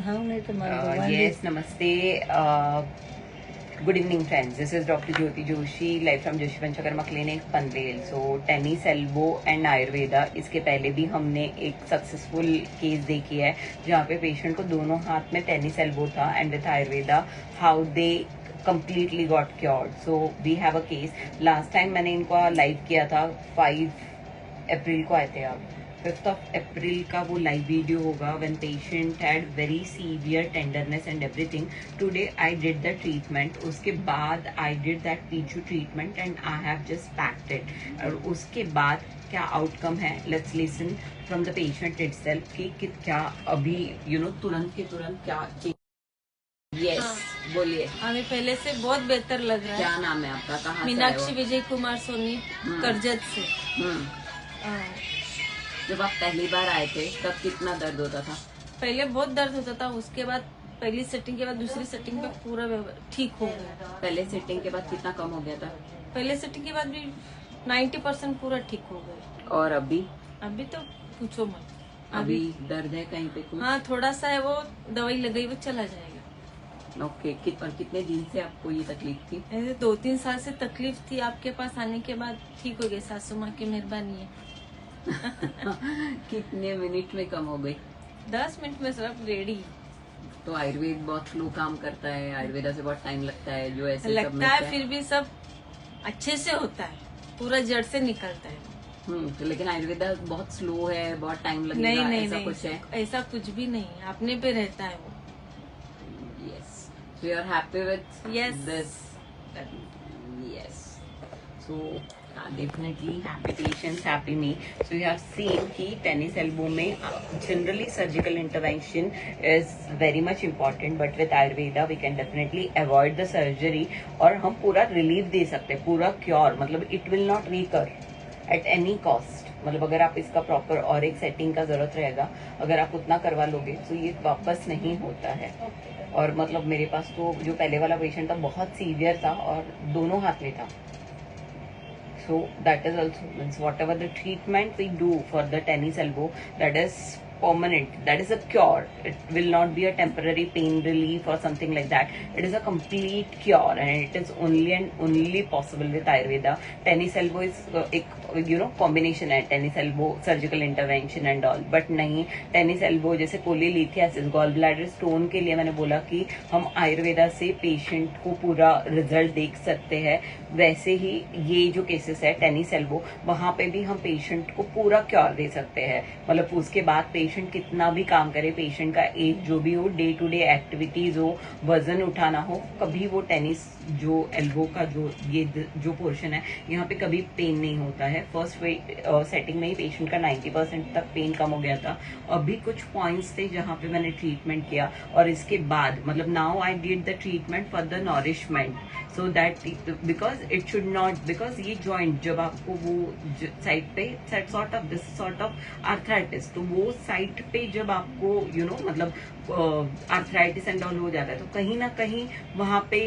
Yes, namaste. Good evening, friends. This is Dr. Jyoti Joshi, live from Joshi Panchakarma Clinic, Panvel. So, tennis elbow and Ayurveda. इसके पहले भी हमने एक successful case देखी है जहाँ पे पेशेंट को दोनों हाथ में टेनिस एल्बो था and with Ayurveda how they completely got cured. So we have a case. Last time मैंने इनको लाइव किया था 5 अप्रैल को आए थे आप 5th of April का वो लाइव वीडियो होगा when patient had very severe tenderness and everything. Today I did the treatment. उसके बाद I did that Pichu treatment and I have just packed it. और उसके बाद क्या आउटकम है let's listen from the patient itself कि क्या अभी तुरंत के तुरंत क्या यस हाँ। बोलिए। हमें पहले से बहुत बेहतर लग रहा है। क्या नाम है आपका? कहाँ से? मीनाक्षी विजय कुमार सोनी, करजत से। जब आप पहली बार आए थे तब कितना दर्द होता था? पहले बहुत दर्द होता था, उसके बाद पहली सेटिंग के बाद दूसरी सेटिंग पे पूरा ठीक हो गया। पहले सेटिंग के बाद कितना कम हो गया था? पहले सेटिंग के बाद भी 90% पूरा ठीक हो गया। और अभी? अभी तो पूछो मत। अभी दर्द है कहीं पे कुछ? हाँ, थोड़ा सा है, वो दवाई लगाई वो चला जाएगा। ओके। कितने दिन से आपको ये तकलीफ थी? ऐसे 2-3 साल से तकलीफ थी, आपके पास आने के बाद ठीक हो गई। सासू माँ की मेहरबानी है। कितने मिनट में कम हो गई? 10 मिनट में सब रेडी। तो आयुर्वेद बहुत स्लो काम करता है, आयुर्वेदा से बहुत टाइम लगता है जो ऐसे लगता है, फिर भी सब अच्छे से होता है, पूरा जड़ से निकलता है। तो लेकिन आयुर्वेदा बहुत स्लो है, बहुत टाइम लगेगा, नहीं, ऐसा कुछ है? ऐसा कुछ भी नहीं, अपने पे रहता है वो। Yes. So you are happy with Yes. this? Yes. So definitely happy patients, happy me. So you have seen कि tennis elbow में generally surgical intervention is very much important, but with Ayurveda we can definitely avoid the surgery और हम पूरा relief दे सकते हैं, पूरा cure, मतलब it will not recur at any cost. मतलब अगर आप इसका प्रॉपर और एक सेटिंग का जरूरत रहेगा, अगर आप उतना करवा लोगे तो ये वापस नहीं होता है। और मतलब मेरे पास तो जो पहले वाला पेशेंट था बहुत सीवियर था और दोनों हाथ में था। So that is also means whatever the treatment we do for the tennis elbow, that is permanent, that is a cure. It will not be a temporary pain relief or something like that. It is a complete cure and it is only and only possible with Ayurveda. Tennis elbow is एक combination है, tennis elbow surgical intervention and all, but नहीं tennis elbow जैसे कोलिलिथियासिस gall bladder stone के लिए मैंने बोला कि हम आयुर्वेदा से पेशेंट को पूरा रिजल्ट देख सकते हैं, वैसे ही ये जो केसेस है टेनिस एल्बो वहां पे भी हम पेशेंट को पूरा क्योर दे सकते हैं। मतलब उसके बाद पेशेंट कितना भी काम करे, पेशेंट का एज जो भी हो, डे टू डे एक्टिविटीज हो, वजन उठाना हो, कभी वो टेनिस जो एल्बो का जो पोर्शन है यहाँ पे कभी पेन नहीं होता है। फर्स्ट सेटिंग में ही पेशेंट का 90% तक पेन कम हो गया था। अभी कुछ पॉइंट्स थे जहाँ पे मैंने ट्रीटमेंट किया और इसके बाद मतलब now I did the treatment for the nourishment so that because it should not, because ये जॉइंट जब आपको वो साइड पे sort of this sort of arthritis, तो वो साइड पे जब आपको मतलब आर्थराइटिस एंड ऑल हो जाता है तो कहीं ना कहीं वहां पे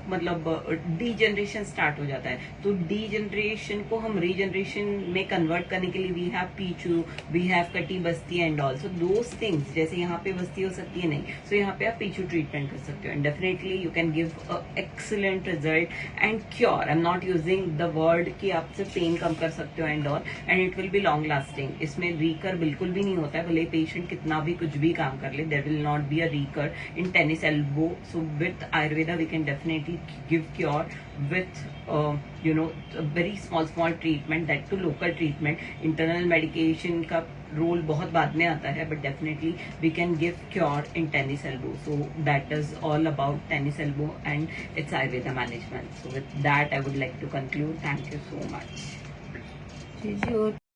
मतलब डीजनरेशन स्टार्ट हो जाता है। तो डीजनरेशन को हम रीजनरेशन में कन्वर्ट करने के लिए वी हैव पीचू, वी हैव कटी बस्ती and all. So those things, जैसे यहाँ पे बस्ती हो सकती है नहीं, सो यहाँ पे आप पीचू ट्रीटमेंट कर सकते हो and definitely you can give excellent result and cure. I am not using the word कि आप सिर्फ पेन कम कर सकते हो and all, and it will be long lasting. इसमें रिकर बिल्कुल भी नहीं होता है, भले पेशेंट कितना भी कुछ भी काम कर ले, there will not be a recur in tennis elbow. So with Ayurveda we can definitely give cure with a very small treatment, that to local treatment. Internal medication का रोल बहुत बाद में आता है, but definitely we can give cure in tennis elbow. So that is all about tennis elbow and its Ayurveda management. So with that I would like to conclude. Thank you so much.